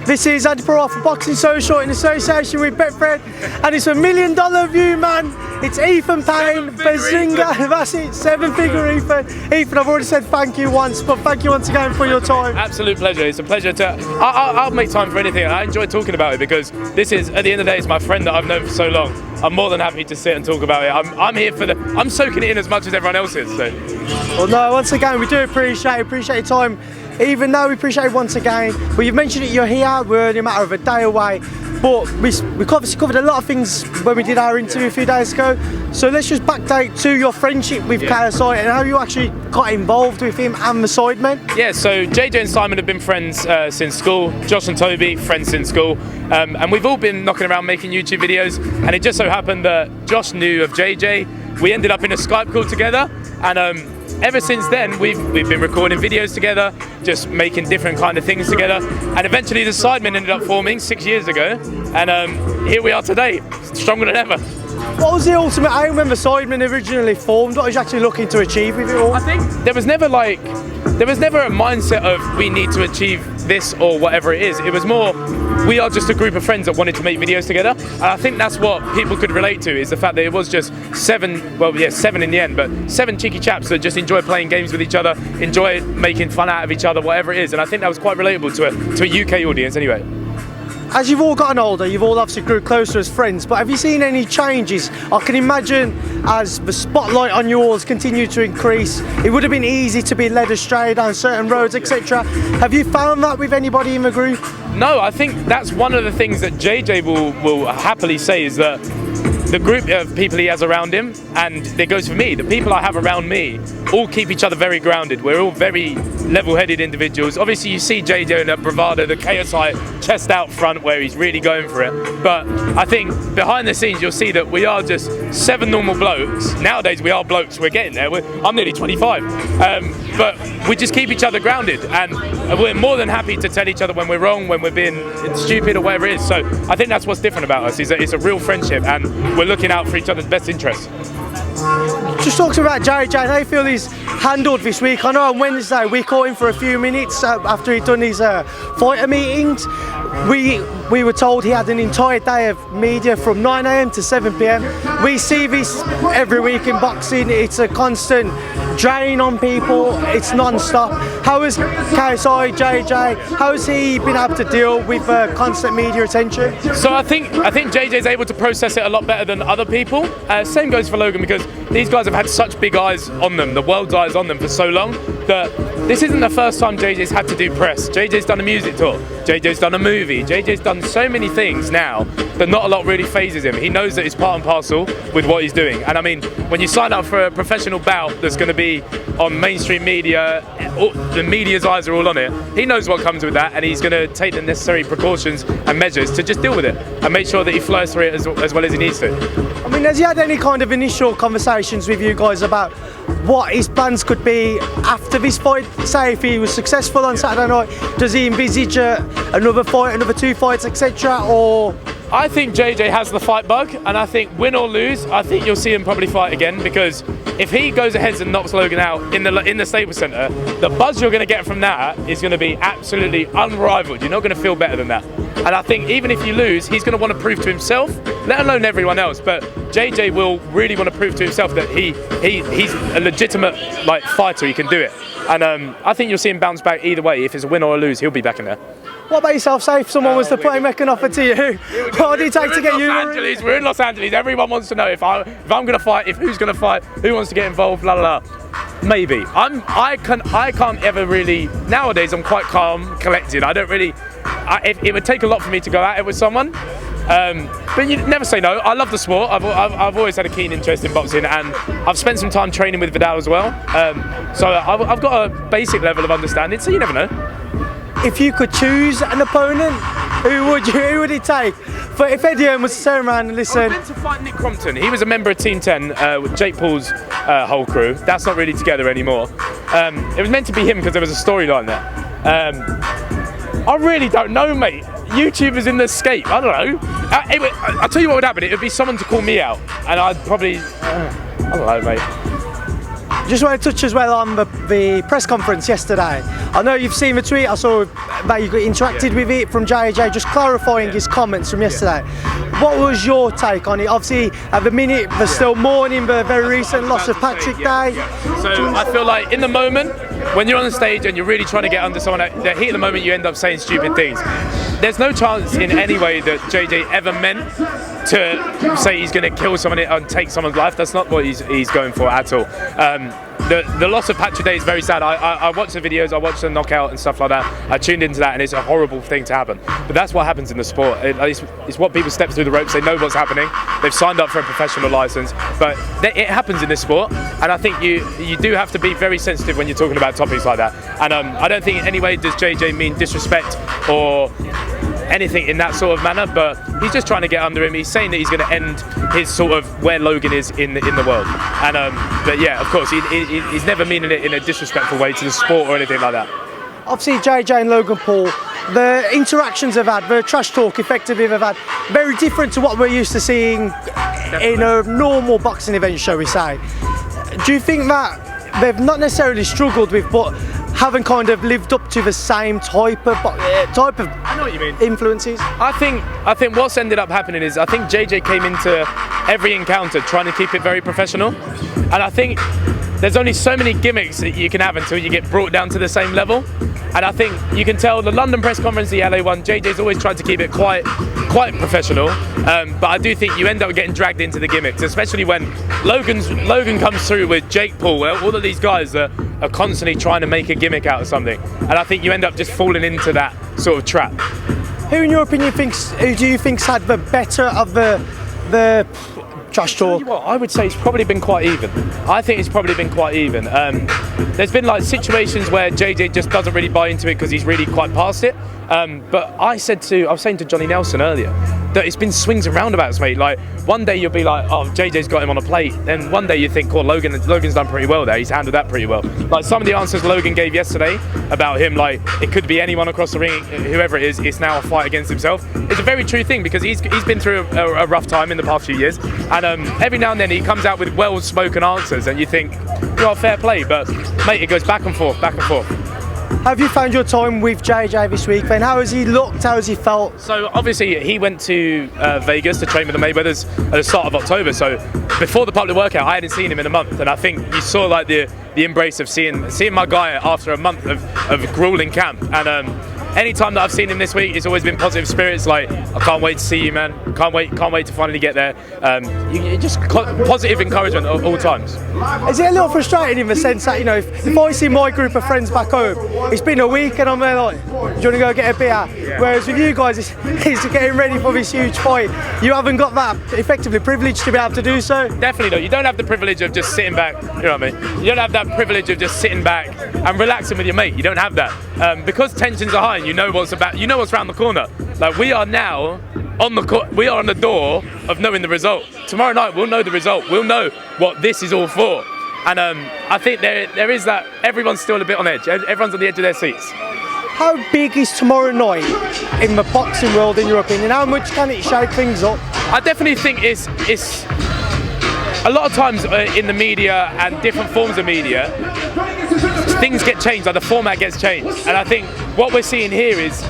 This is Andy Pro for Boxing Social in association with Betfred, and it's $1 million view, man. It's Ethan Payne, Behzinga, that's it, 7-figure Ethan. Ethan, I've already said thank you once, but thank you once again for your time. Absolute pleasure. It's a pleasure to. I'll make time for anything, and I enjoy talking about it because this is, at the end of the day, it's my friend that I've known for so long. I'm more than happy to sit and talk about it. I'm here for I'm soaking it in as much as everyone else is. So. Well, no, once again, we do appreciate your time. Even though we appreciate it once again, but you've mentioned it, you're here, we're only a matter of a day away, but we obviously covered a lot of things when we did our interview a few days ago, so let's just backdate to your friendship with KSI and how you actually got involved with him and the Sidemen. Yeah, so JJ and Simon have been friends since school, Josh and Toby, friends since school, and we've all been knocking around making YouTube videos, and it just so happened that Josh knew of JJ, we ended up in a Skype call together, and ever since then, we've been recording videos together, just making different kind of things together, and eventually the Sidemen ended up forming 6 years ago, and here we are today, stronger than ever. What was the ultimate aim when the Sidemen originally formed? What was you actually looking to achieve with it all? I think there was never a mindset of we need to achieve this or whatever it is. It was more, we are just a group of friends that wanted to make videos together, and I think that's what people could relate to, is the fact that it was just seven in the end, but 7 cheeky chaps that just enjoy playing games with each other, enjoy making fun out of each other, whatever it is, and I think that was quite relatable to a UK audience anyway. As you've all gotten older, you've all obviously grew closer as friends, but have you seen any changes? I can imagine as the spotlight on yours continued to increase, it would have been easy to be led astray down certain roads, etc. Have you found that with anybody in the group? No, I think that's one of the things that JJ will happily say, is that the group of people he has around him, and it goes for me, the people I have around me all keep each other very grounded. We're all very level-headed individuals. Obviously you see JJ in that bravado, the KSI chest out front where he's really going for it, but I think behind the scenes you'll see that we are just 7 normal blokes. Nowadays we are blokes, we're getting there, I'm nearly 25, but we just keep each other grounded, and we're more than happy to tell each other when we're wrong, when we're being stupid or whatever it is. So I think that's what's different about us, is that it's a real friendship and we're looking out for each other's best interests. Just talking about JJ, how do you feel he's handled this week? I know on Wednesday we caught him for a few minutes after he'd done his fighter meetings. We were told he had an entire day of media from 9 AM to 7 PM. We see this every week in boxing. It's a constant drain on people, it's non-stop. How has KSI, JJ, how has he been able to deal with constant media attention? So I think JJ's able to process it a lot better than other people. Same goes for Logan, because these guys have had such big eyes on them, the world's eyes on them for so long, that this isn't the first time JJ's had to do press. JJ's done a music tour, JJ's done a movie, JJ's done so many things now that not a lot really phases him. He knows that it's part and parcel with what he's doing. And I mean, when you sign up for a professional bout that's going to be on mainstream media, the media's eyes are all on it, he knows what comes with that, and he's going to take the necessary precautions and measures to just deal with it and make sure that he flows through it as well as he needs to. I mean, has he had any kind of initial conversations with you guys about what his plans could be after this fight? Say if he was successful on Saturday night, does he envisage another fight, another 2 fights, etc., or? I think JJ has the fight bug, and I think win or lose, I think you'll see him probably fight again, because if he goes ahead and knocks Logan out in the Staples Centre, the buzz you're going to get from that is going to be absolutely unrivaled. You're not going to feel better than that. And I think even if you lose, he's going to want to prove to himself, let alone everyone else, but JJ will really want to prove to himself that he's a legitimate fighter, he can do it. And I think you'll see him bounce back either way. If it's a win or a lose, he'll be back in there. What about yourself? Say if someone was to put him make an offer to you, what would it take to get you? We're in Los Angeles. Everyone wants to know if I'm going to fight, if who's going to fight, who wants to get involved, la la la. Maybe. I can't ever really. Nowadays, I'm quite calm, collected. I don't really. It would take a lot for me to go at it with someone. But you never say no. I love the sport. I've always had a keen interest in boxing, and I've spent some time training with Vidal as well. So I've got a basic level of understanding. So you never know. If you could choose an opponent, who would it take? But if Eddie Hearn was to turn around and listen. I was meant to fight Nick Crompton. He was a member of Team 10 with Jake Paul's whole crew. That's not really together anymore. It was meant to be him because there was a storyline there. I really don't know, mate. YouTubers in the escape, I don't know. I'll tell you what would happen. It would be someone to call me out, and I'd probably, I don't know, mate. Just want to touch as well on the press conference yesterday. I know you've seen the tweet. I saw that you interacted with it from JJ, just clarifying his comments from yesterday. What was your take on it? Obviously, at the minute, they're still mourning the very recent loss of Patrick Day. So I feel like in the moment, when you're on the stage and you're really trying to get under someone, the heat of the moment, you end up saying stupid things. There's no chance in any way that JJ ever meant to say he's going to kill someone and take someone's life. That's not what he's going for at all. The loss of Patrick Day is very sad. I watched the videos, I watched the knockout and stuff like that. I tuned into that, and it's a horrible thing to happen. But that's what happens in the sport. It's what people step through the ropes. They know what's happening. They've signed up for a professional license, but it happens in this sport. And I think you do have to be very sensitive when you're talking about topics like that. And I don't think in any way does JJ mean disrespect or anything in that sort of manner, but he's just trying to get under him. He's saying that he's going to end his sort of where Logan is in the world. And but yeah, of course, he's never meaning it in a disrespectful way to the sport or anything like that. Obviously, JJ and Logan Paul, the interactions they've had, the trash talk effectively they've had, very different to what we're used to seeing in a normal boxing event, shall we say. Do you think that they've not necessarily struggled with, but haven't kind of lived up to the same type of I know what you mean. influences? I think what's ended up happening is I think JJ came into every encounter trying to keep it very professional, and I think there's only so many gimmicks that you can have until you get brought down to the same level. And I think you can tell the London press conference, the LA one, JJ's always tried to keep it quite professional. But I do think you end up getting dragged into the gimmicks, especially when Logan comes through with Jake Paul. All of these guys are constantly trying to make a gimmick out of something, and I think you end up just falling into that sort of trap. Who, in your opinion, who do you think's had the better of the trash talk? What, I would say it's probably been quite even. I think it's probably been quite even. There's been like situations where JJ just doesn't really buy into it because he's really quite past it. But I was saying to Johnny Nelson earlier that it's been swings and roundabouts, mate. Like one day you'll be like, oh, JJ's got him on a plate. Then one day you think, oh, Logan's done pretty well there. He's handled that pretty well. Like some of the answers Logan gave yesterday about him, like it could be anyone across the ring, whoever it is, it's now a fight against himself. It's a very true thing because he's been through a rough time in the past few years, and every now and then he comes out with well-spoken answers, and you think, you're fair play, but mate, it goes back and forth, back and forth. Have you found your time with JJ this week then? How has he looked? How has he felt? So obviously he went to Vegas to train with the Mayweathers at the start of October. So before the public workout, I hadn't seen him in a month, and I think you saw like the embrace of seeing my guy after a month of grueling camp. And any time that I've seen him this week, it's always been positive spirits. Like, I can't wait to see you, man. Can't wait to finally get there. You just positive encouragement at all times. Is it a little frustrating in the sense that, you know, if I see my group of friends back home, it's been a week and I'm there like, do you want to go get a beer? Yeah. Whereas with you guys, it's getting ready for this huge fight. You haven't got that effectively privilege to be able to do so. Definitely not. You don't have the privilege of just sitting back. You know what I mean? You don't have that privilege of just sitting back and relaxing with your mate. You don't have that because tensions are high. And you know what's around the corner. Like we are now on the door of knowing the result. Tomorrow night we'll know the result. We'll know what this is all for. And I think there is that. Everyone's still a bit on edge. Everyone's on the edge of their seats. How big is tomorrow night in the boxing world, in your opinion? How much can it shake things up? I definitely think it's a lot of times in the media and different forms of media, things get changed, like the format gets changed, and I think what we're seeing here is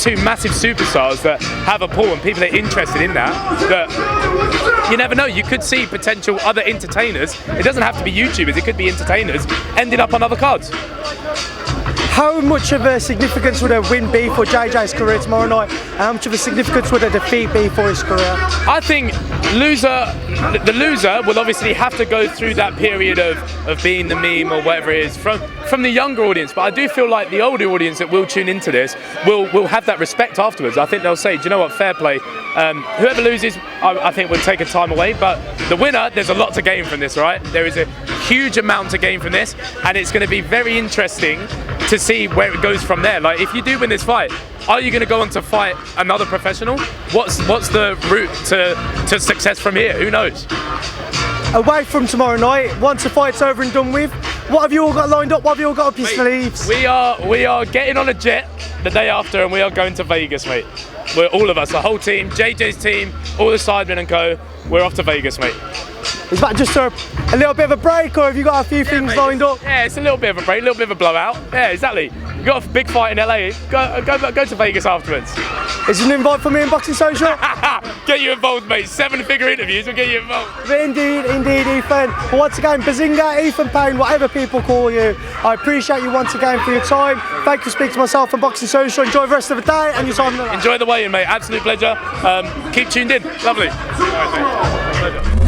two massive superstars that have a pull and people are interested in that you never know. You could see potential other entertainers. It doesn't have to be YouTubers, it could be entertainers ending up on other cards. How much of a significance would a win be for JJ's career tomorrow night? How much of a significance would a defeat be for his career? I think the loser will obviously have to go through that period of being the meme or whatever it is from the younger audience, but I do feel like the older audience that will tune into this will have that respect afterwards. I think they'll say, do you know what, fair play. Whoever loses, I think will take a time away, but the winner, there's a lot to gain from this, right? There is a huge amount to gain from this, and it's going to be very interesting to see where it goes from there. Like, if you do win this fight, are you going to go on to fight another professional? What's the route to success from here? Who knows? Away from tomorrow night, once the fight's over and done with, what have you all got lined up? What have you all got up your sleeves? We are getting on a jet the day after, and we are going to Vegas, mate. We're all of us, the whole team, JJ's team, all the Sidemen and co. We're off to Vegas, mate. Is that just a little bit of a break, or have you got a few things lined up? Yeah, it's a little bit of a break, a little bit of a blowout. Yeah, exactly. You got a big fight in LA. Go to Vegas afterwards. Is it an invite for me in Boxing Social? Get you involved, mate. 7-figure interviews will get you involved. Indeed, Ethan. But once again, Behzinga, Ethan Payne, whatever people call you, I appreciate you once again for your time. Thank you for speaking to myself on Boxing Social. Enjoy the rest of the day and your time. Enjoy the weigh-in, mate. Absolute pleasure. Keep tuned in. Lovely. All right, mate. Pleasure.